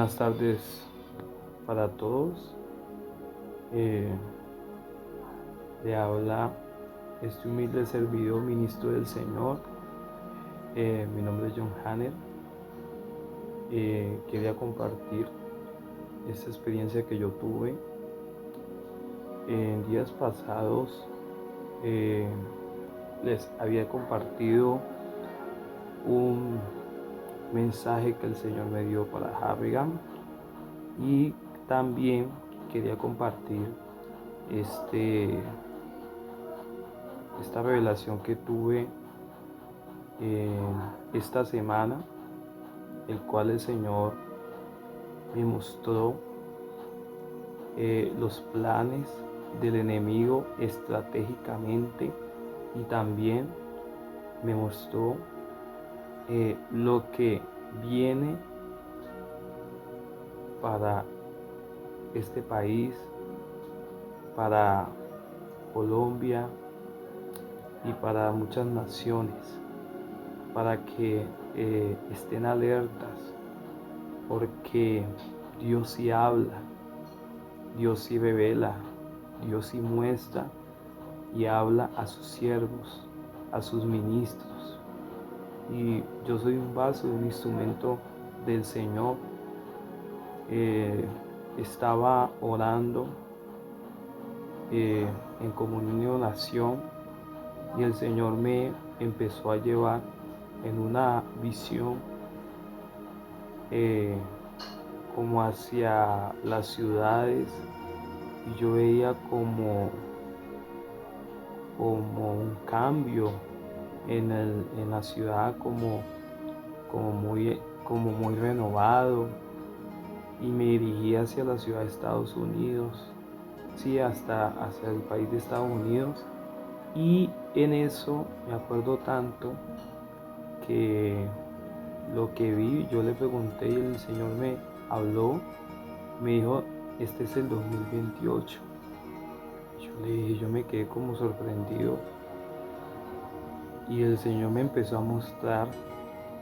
Buenas tardes para todos. Eh, Le habla este humilde servidor, ministro del Señor. Mi nombre es John Hanner. Quería compartir esta experiencia que yo tuve. En días pasados les había compartido un mensaje que el Señor me dio para Harrigan, y también quería compartir esta revelación que tuve esta semana, el cual el Señor me mostró los planes del enemigo estratégicamente, y también me mostró lo que viene para este país, para Colombia y para muchas naciones, para que estén alertas, porque Dios sí habla, Dios sí revela, Dios sí muestra y habla a sus siervos, a sus ministros. Y yo soy un vaso, un instrumento del Señor. Estaba orando en comunión y oración, y el Señor me empezó a llevar en una visión como hacia las ciudades, y yo veía como un cambio en la ciudad, como muy renovado, y me dirigí hacia la ciudad de Estados Unidos, sí, hacia el país de Estados Unidos. Y en eso me acuerdo tanto que lo que vi, yo le pregunté y el Señor me habló, me dijo: este es el 2028. Yo le dije, yo me quedé como sorprendido, y el Señor me empezó a mostrar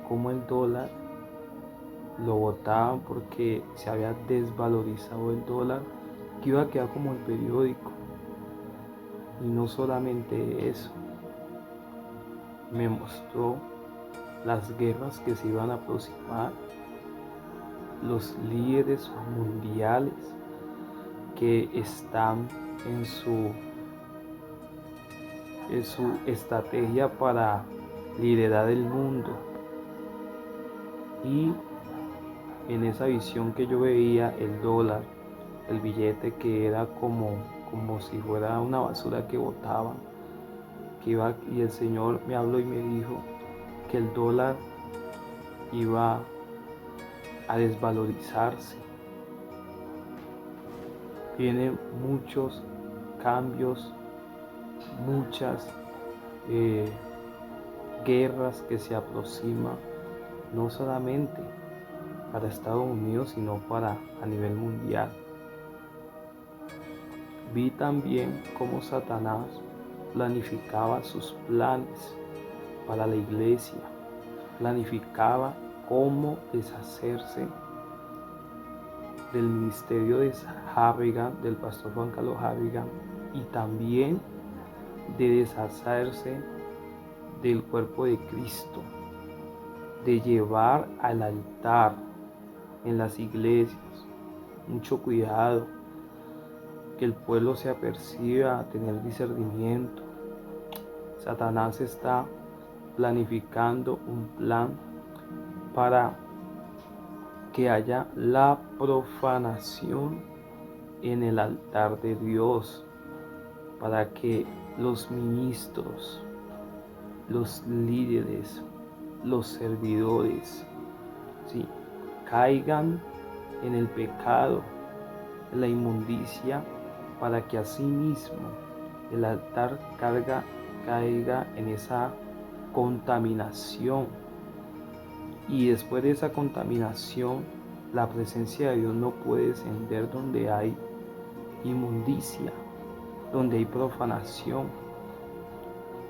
cómo el dólar lo botaban, porque se había desvalorizado el dólar, que iba a quedar como el periódico. Y no solamente eso, me mostró las guerras que se iban a aproximar, los líderes mundiales que están en su estrategia para liderar el mundo. Y en esa visión que yo veía, el dólar, el billete, que era como si fuera una basura que botaban, y el Señor me habló y me dijo que el dólar iba a desvalorizarse. Tiene muchos cambios, muchas guerras que se aproximan, no solamente para Estados Unidos, sino a nivel mundial. Vi también cómo Satanás planificaba sus planes para la iglesia, planificaba cómo deshacerse del ministerio de Harrigan, del pastor Juan Carlos Harrigan, y también de deshacerse del cuerpo de Cristo, de llevar al altar en las iglesias. Mucho cuidado, que el pueblo se aperciba a tener discernimiento. Satanás está planificando un plan para que haya la profanación en el altar de Dios, para que los ministros, los líderes, los servidores, sí, caigan en el pecado, en la inmundicia, para que asimismo el altar caiga en esa contaminación. Y después de esa contaminación, la presencia de Dios no puede descender donde hay inmundicia, donde hay profanación,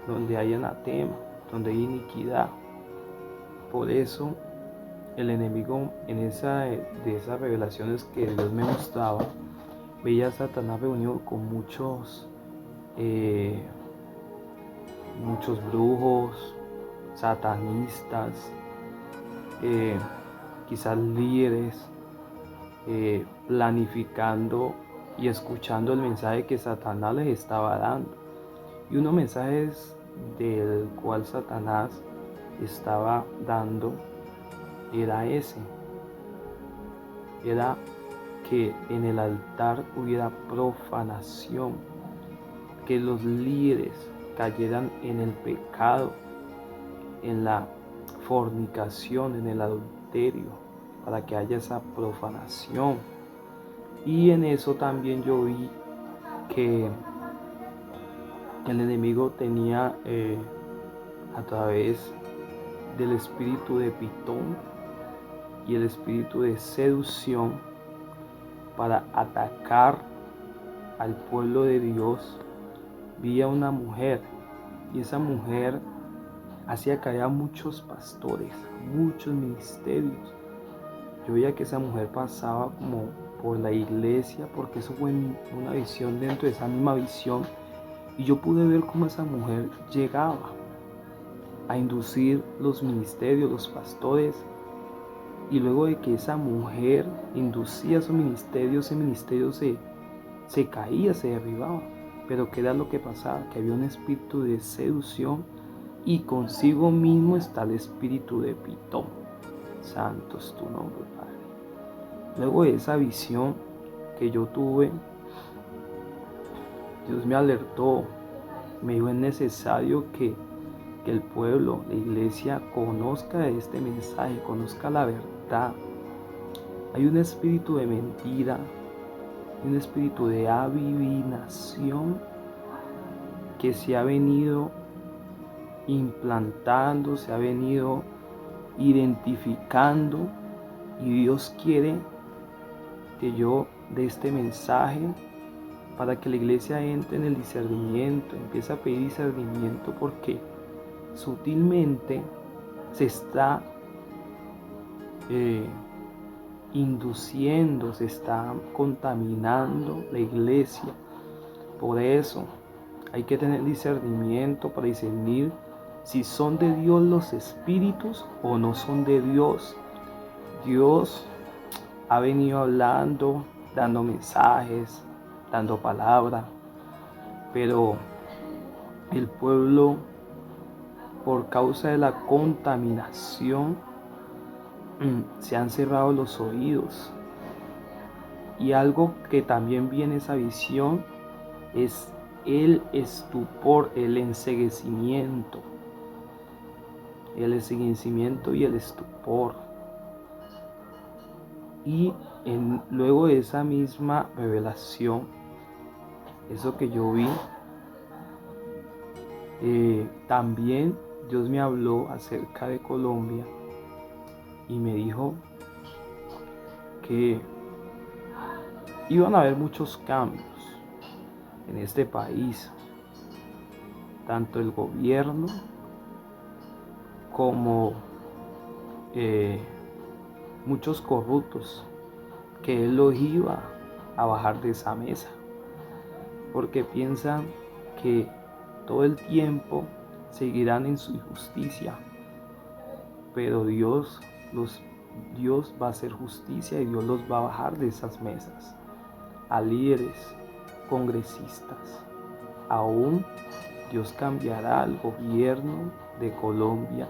donde hay anatema, donde hay iniquidad. Por eso el enemigo en de esas revelaciones que Dios me mostraba, veía a Satanás reunido con muchos brujos, satanistas, quizás líderes, planificando y escuchando el mensaje que Satanás les estaba dando. Y unos mensajes del cual Satanás estaba dando era era que en el altar hubiera profanación, que los líderes cayeran en el pecado, en la fornicación, en el adulterio, para que haya esa profanación. Y en eso también yo vi que el enemigo tenía a través del espíritu de Pitón y el espíritu de seducción para atacar al pueblo de Dios. Vi a una mujer y esa mujer hacía caer a muchos pastores, muchos ministerios. Yo veía que esa mujer pasaba como por la iglesia, porque eso fue una visión dentro de esa misma visión, y yo pude ver cómo esa mujer llegaba a inducir los ministerios, los pastores, y luego de que esa mujer inducía su ministerio, ese ministerio se caía, se derribaba. Pero ¿qué era lo que pasaba? Que había un espíritu de seducción y consigo mismo está el espíritu de Pitón. Santo es tu nombre, Padre. Luego de esa visión que yo tuve, Dios me alertó, me dijo: es necesario que el pueblo, la iglesia, conozca este mensaje, conozca la verdad. Hay un espíritu de mentira, un espíritu de adivinación que se ha venido implantando, se ha venido identificando, y Dios quiere que yo dé este mensaje para que la iglesia entre en el discernimiento, empiece a pedir discernimiento, porque sutilmente se está induciendo, se está contaminando la iglesia. Por eso hay que tener discernimiento para discernir si son de Dios los espíritus o no son de Dios. Dios ha venido hablando, dando mensajes, dando palabra, pero el pueblo, por causa de la contaminación, se han cerrado los oídos. Y algo que también viene esa visión es el estupor, el enceguecimiento y el estupor. Y luego de esa misma revelación, eso que yo vi, también Dios me habló acerca de Colombia y me dijo que iban a haber muchos cambios en este país, tanto el gobierno como muchos corruptos, que Él los iba a bajar de esa mesa, porque piensan que todo el tiempo seguirán en su injusticia, pero Dios va a hacer justicia y Dios los va a bajar de esas mesas, a líderes, congresistas. Aún Dios cambiará el gobierno de Colombia.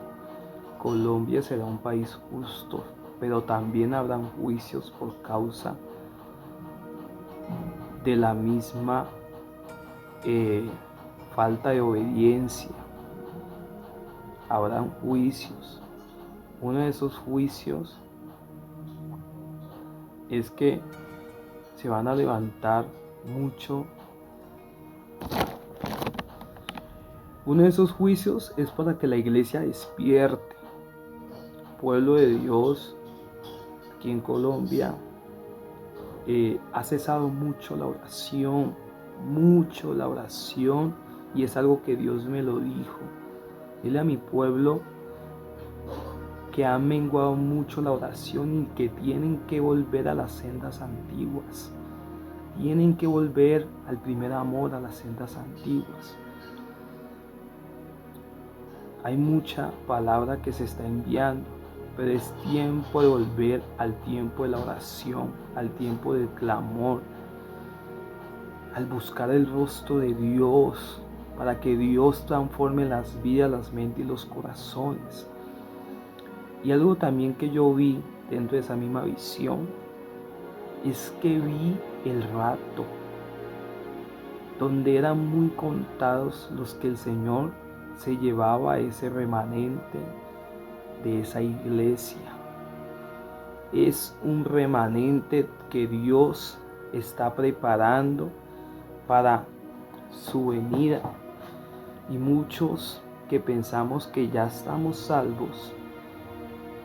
Colombia será un país justo, pero también habrán juicios por causa de la misma falta de obediencia. Habrán juicios. Uno de esos juicios es que se van a levantar mucho. Uno de esos juicios es para que la iglesia despierte. Pueblo de Dios, aquí en Colombia, ha cesado mucho la oración, y es algo que Dios me lo dijo. Dile a mi pueblo que han menguado mucho la oración y que tienen que volver a las sendas antiguas. Tienen que volver al primer amor, a las sendas antiguas. Hay mucha palabra que se está enviando, pero es tiempo de volver al tiempo de la oración, al tiempo del clamor, al buscar el rostro de Dios, para que Dios transforme las vidas, las mentes y los corazones. Y algo también que yo vi dentro de esa misma visión, es que vi el rato, donde eran muy contados los que el Señor se llevaba a ese remanente de esa iglesia. Es un remanente que Dios está preparando para su venida. Y muchos que pensamos que ya estamos salvos,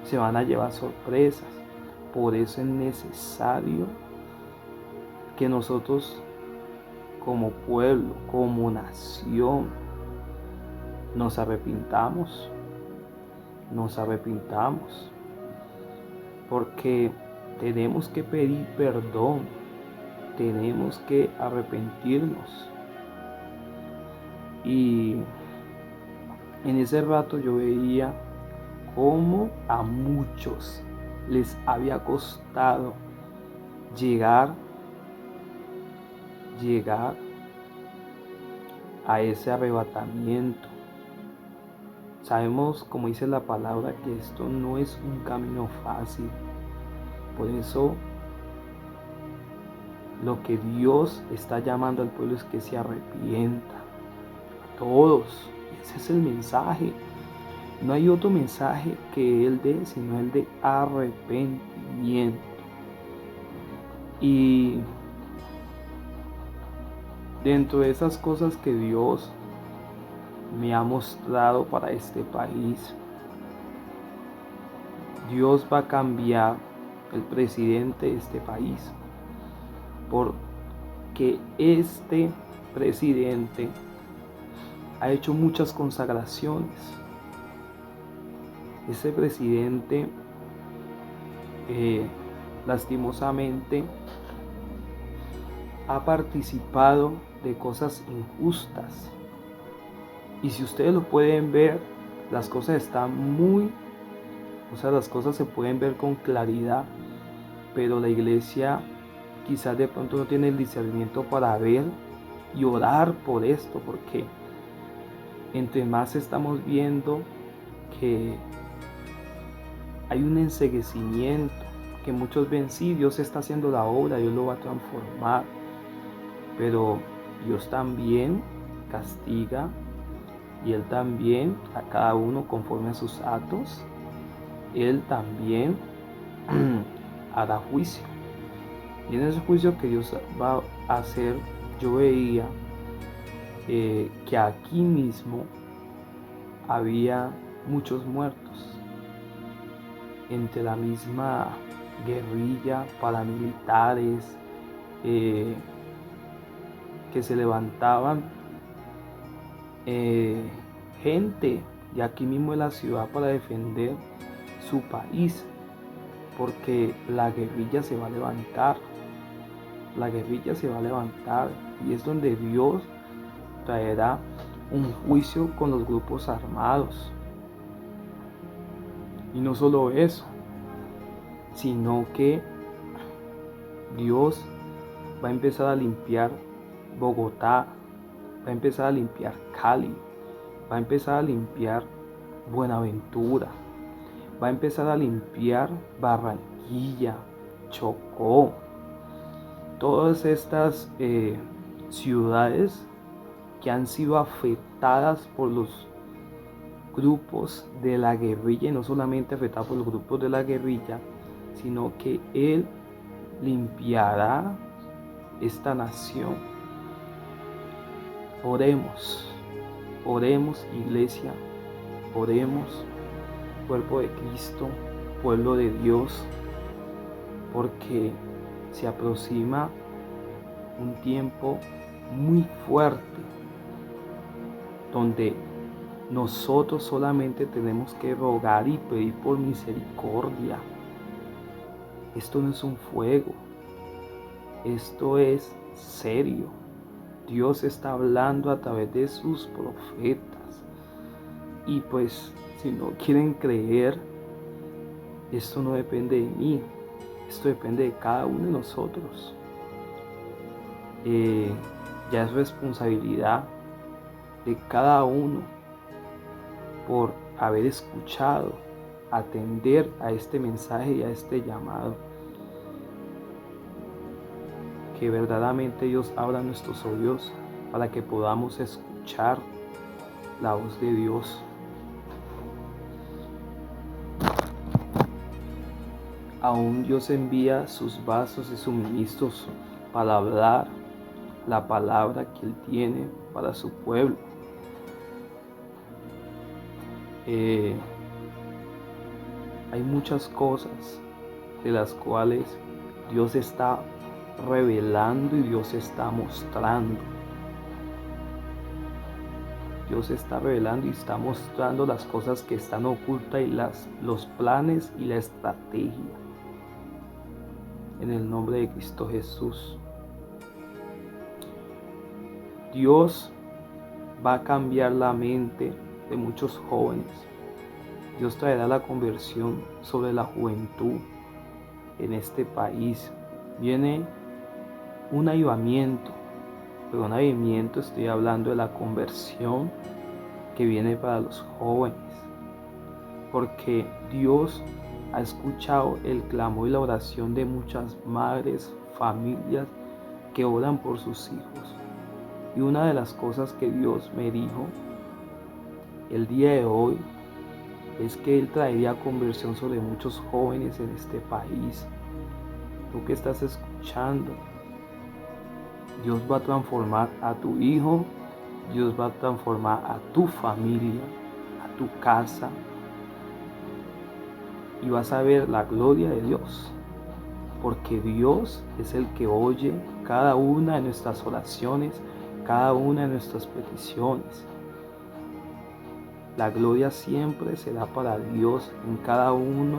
se van a llevar sorpresas. Por eso es necesario que nosotros como pueblo, como nación, nos arrepintamos, porque tenemos que pedir perdón, tenemos que arrepentirnos. Y en ese rato yo veía cómo a muchos les había costado llegar a ese arrebatamiento. Sabemos, como dice la palabra, que esto no es un camino fácil. Por eso lo que Dios está llamando al pueblo es que se arrepienta. A todos. Ese es el mensaje. No hay otro mensaje que Él dé, sino el de arrepentimiento. Y dentro de esas cosas que Dios me ha mostrado para este país, Dios va a cambiar el presidente de este país, porque este presidente ha hecho muchas consagraciones. Ese presidente lastimosamente ha participado de cosas injustas. Y si ustedes lo pueden ver, las cosas las cosas se pueden ver con claridad, pero la iglesia quizás de pronto no tiene el discernimiento para ver y orar por esto, porque entre más estamos viendo que hay un enceguecimiento, que muchos ven, sí, Dios está haciendo la obra, Dios lo va a transformar, pero Dios también castiga, y Él también a cada uno conforme a sus actos, Él también hará juicio. Y en ese juicio que Dios va a hacer, yo veía que aquí mismo había muchos muertos entre la misma guerrilla, paramilitares que se levantaban, gente de aquí mismo de la ciudad para defender su país, porque la guerrilla se va a levantar, y es donde Dios traerá un juicio con los grupos armados. Y no solo eso, sino que Dios va a empezar a limpiar Bogotá, va a empezar a limpiar Cali, va a empezar a limpiar Buenaventura, va a empezar a limpiar Barranquilla, Chocó, todas estas ciudades que han sido afectadas por los grupos de la guerrilla, y no solamente afectadas por los grupos de la guerrilla, sino que Él limpiará esta nación. Oremos iglesia, oremos cuerpo de Cristo, pueblo de Dios, porque se aproxima un tiempo muy fuerte donde Nosotros solamente tenemos que rogar y pedir por misericordia. Esto no es un fuego, esto es serio. Dios está hablando a través de sus profetas. Y pues, si no quieren creer, esto no depende de mí, esto depende de cada uno de nosotros. Ya es responsabilidad de cada uno por haber escuchado, atender a este mensaje y a este llamado. Que verdaderamente Dios abra nuestros oídos para que podamos escuchar la voz de Dios. Aún Dios envía sus vasos y suministros para hablar la palabra que Él tiene para su pueblo. Hay muchas cosas de las cuales Dios está revelando y Dios está mostrando. Dios está revelando y está mostrando las cosas que están ocultas y los planes y la estrategia. En el nombre de Cristo Jesús. Dios va a cambiar la mente de muchos jóvenes. Dios traerá la conversión sobre la juventud en este país. Viene un avivamiento, pero un avivamiento, estoy hablando de la conversión que viene para los jóvenes. Porque Dios ha escuchado el clamor y la oración de muchas madres, familias que oran por sus hijos. Y una de las cosas que Dios me dijo el día de hoy es que Él traería conversión sobre muchos jóvenes en este país. Tú que estás escuchando, Dios va a transformar a tu hijo, Dios va a transformar a tu familia, a tu casa, y vas a ver la gloria de Dios, porque Dios es el que oye cada una de nuestras oraciones, cada una de nuestras peticiones. La gloria siempre será para Dios en cada uno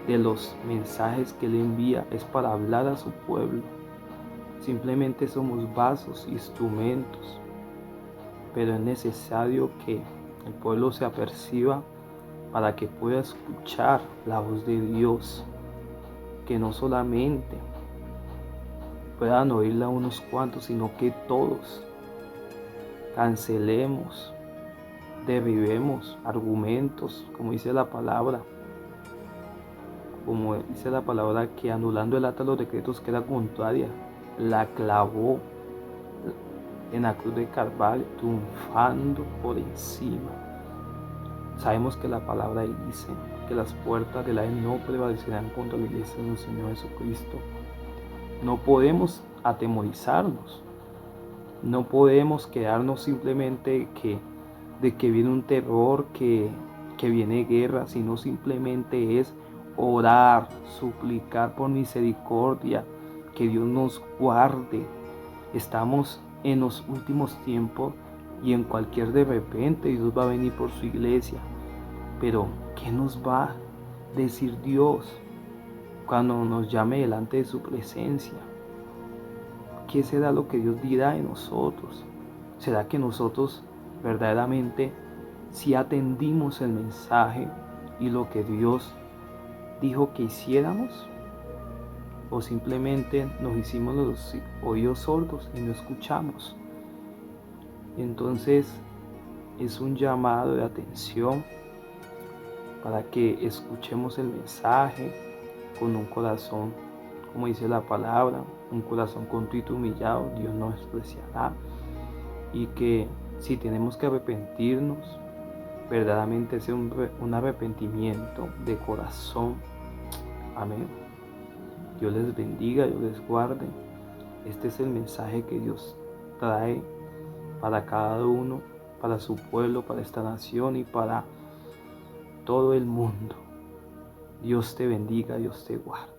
de los mensajes que Él envía. Es para hablar a su pueblo. Simplemente somos vasos, instrumentos, pero es necesario que el pueblo se aperciba para que pueda escuchar la voz de Dios, que no solamente puedan oírla unos cuantos, sino que todos cancelemos, derribemos argumentos, como dice la palabra, que anulando el acta de los decretos que era contraria, la clavó en la cruz de Calvario, triunfando por encima. Sabemos que la palabra dice que las puertas del Hades no prevalecerán contra la iglesia de nuestro Señor Jesucristo. No podemos atemorizarnos, no podemos quedarnos simplemente de que viene un terror, que viene guerra, sino simplemente es orar, suplicar por misericordia, que Dios nos guarde. Estamos en los últimos tiempos y en cualquier de repente Dios va a venir por su iglesia. Pero ¿qué nos va a decir Dios cuando nos llame delante de su presencia? ¿Qué será lo que Dios dirá de nosotros? ¿Será que nosotros verdaderamente si atendimos el mensaje y lo que Dios dijo que hiciéramos? ¿O simplemente nos hicimos los oídos sordos y no escuchamos? Entonces es un llamado de atención para que escuchemos el mensaje con un corazón, como dice la palabra, un corazón contrito y humillado, Dios no despreciará. Y que si tenemos que arrepentirnos, verdaderamente sea un arrepentimiento de corazón. Amén. Dios les bendiga, Dios les guarde. Este es el mensaje que Dios trae para cada uno, para su pueblo, para esta nación y para todo el mundo. Dios te bendiga, Dios te guarde.